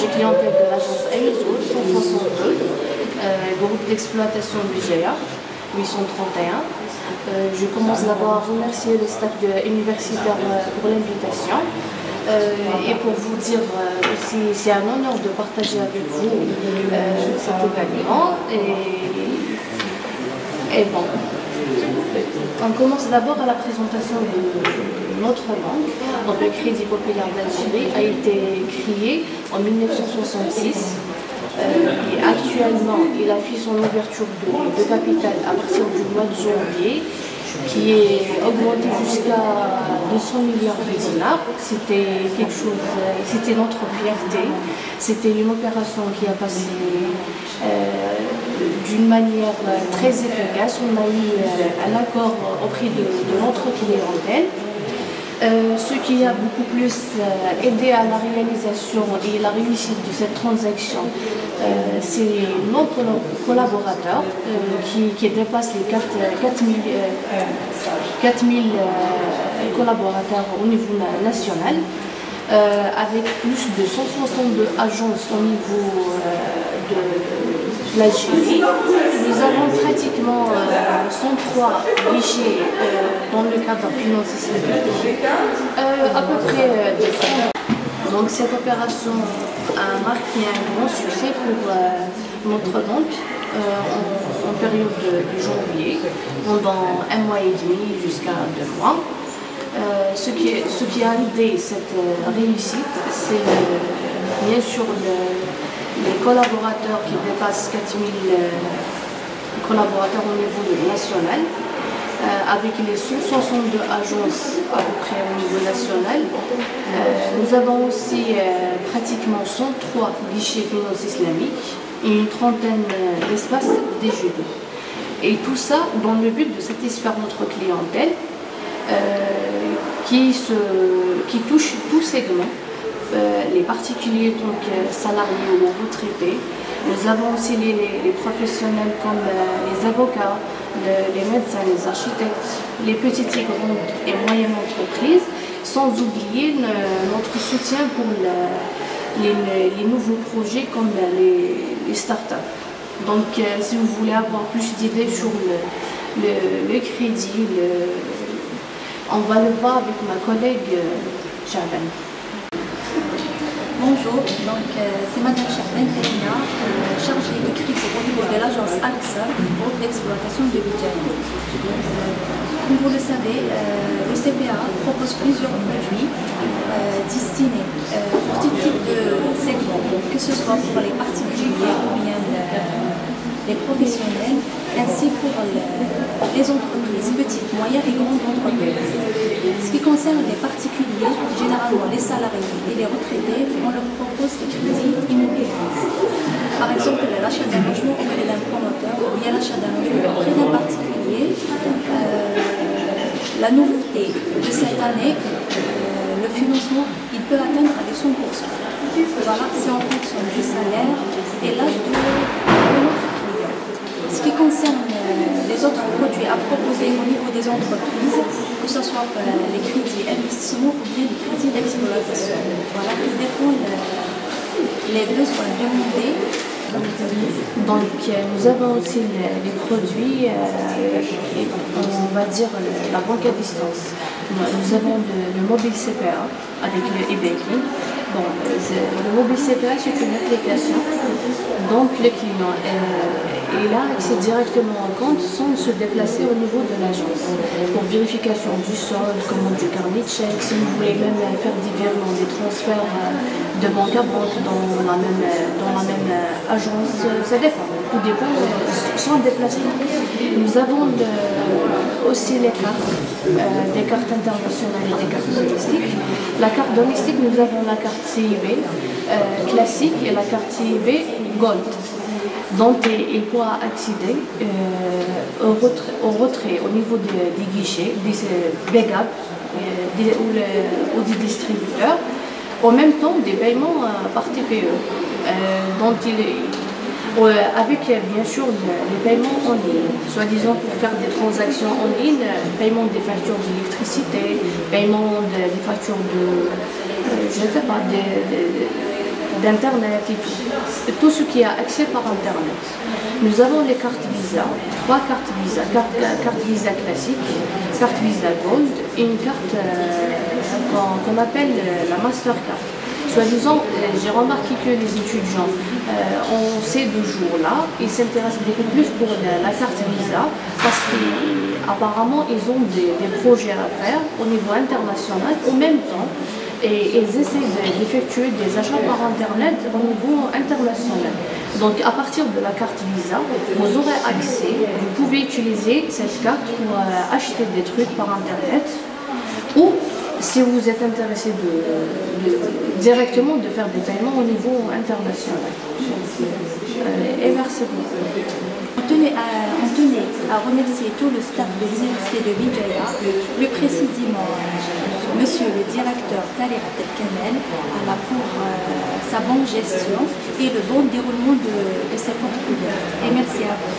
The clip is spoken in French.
marché clientèle de l'agence AISO 162, groupe d'exploitation Bijaya 831. Je commence d'abord à remercier le staff universitaire pour l'invitation. Et pour vous dire aussi, c'est un honneur de partager avec vous cet événement. Et bon, on commence d'abord à la présentation de notre banque. Donc, le Crédit Populaire d'Algérie a été créé en 1966. Et actuellement, il a fait son ouverture de capital à partir du mois de janvier, qui est augmenté jusqu'à 200 milliards de dinars. C'était quelque chose, c'était notre fierté. C'était une opération qui a passé d'une manière très efficace. On a eu un accord auprès de notre clientèle. Ce qui a beaucoup plus aidé à la réalisation et la réussite de cette transaction, c'est nos collaborateurs qui dépassent les 4000 collaborateurs au niveau national, avec plus de 162 agences au niveau de l'Algérie. Nous avons pratiquement 103 guichets dans le cadre financier islamique, à peu près de 30. Donc cette opération a marqué un grand succès pour notre banque en période de janvier, pendant un mois et demi jusqu'à 2 mois. Ce qui a aidé cette réussite, c'est bien sûr les collaborateurs qui dépassent 4000 collaborateurs au niveau national, avec les 162 agences à peu près au niveau national. Nous avons aussi pratiquement 103 guichets financiers islamiques et une trentaine d'espaces DGD. Et tout ça dans le but de satisfaire notre clientèle qui touche tout segment. Les particuliers, donc salariés ou retraités. Nous avons aussi les professionnels comme les avocats, les médecins, les architectes, les petites et grandes et moyennes entreprises, sans oublier notre soutien pour les nouveaux projets comme les startups. Donc si vous voulez avoir plus d'idées sur le crédit, on va le voir avec ma collègue Charbel. Bonjour, donc c'est Madame Charbel Perina, chargée de crédit au niveau de l'agence AXA, groupe d'exploitation de Bijaya. Comme vous le savez, le CPA propose plusieurs produits destinés pour tout type de segment, que ce soit pour les particuliers ou bien les professionnels, ainsi pour les entreprises, petites, moyennes et grandes entreprises. Ce qui concerne les particuliers, généralement les salariés et les retraités, on leur propose des crédits immobiliers. Par exemple, l'achat d'un logement auprès d'un promoteur ou bien l'achat d'un logement auprès d'un particulier. La nouveauté de cette année, le financement, il peut atteindre les 100%. Voilà, c'est en fonction du salaire et l'âge de notre client. Ce qui concerne les autres produits à proposer au niveau des entreprises, que ce soit les crédits investissement ou bien les crédits d'exploitation. Voilà, tout dépend les besoins demandés. Donc nous avons aussi les produits, on va dire la banque à distance. Nous avons le mobile CPA avec le e-banking. Bon, le mobile CPA, c'est une application, donc le client il a accès directement au compte sans se déplacer au niveau de l'agence. Pour vérification du solde, commande du carnet de chèques, si vous voulez même faire des virements, des transferts de banque à banque dans la même agence, ça dépend. Tout dépend sans déplacement. Nous avons aussi les cartes, des cartes internationales et des cartes domestiques. La carte domestique, nous avons la carte CIB classique et la carte CIB Gold. Donc il pourra accéder au retrait au niveau des guichets, des BEGAP ou des distributeurs, en même temps des paiements par TPE. Donc avec bien sûr les paiements en ligne, soi-disant pour faire des transactions en ligne, paiement des factures d'électricité, paiement des factures de, je ne sais pas, d'Internet et tout ce qui a accès par Internet. Nous avons les cartes Visa, 3 cartes Visa, carte Visa classique, carte Visa Gold et une carte qu'on appelle la Mastercard. Soi-disant, j'ai remarqué que les étudiants en ces 2 jours-là, ils s'intéressent beaucoup plus pour la carte Visa parce qu'apparemment ils ont des projets à faire au niveau international en même temps et ils essaient d'effectuer des achats par Internet au niveau international. Donc à partir de la carte Visa, vous aurez accès, vous pouvez utiliser cette carte pour acheter des trucs par Internet ou si vous êtes intéressé directement de faire des paiements au niveau international. Et merci beaucoup. On tenait à remercier tout le staff de l'Université de Béjaïa, plus précisément Monsieur le directeur Taleb Abdelkamel pour sa bonne gestion et le bon déroulement de cette entreprise. Et merci à vous.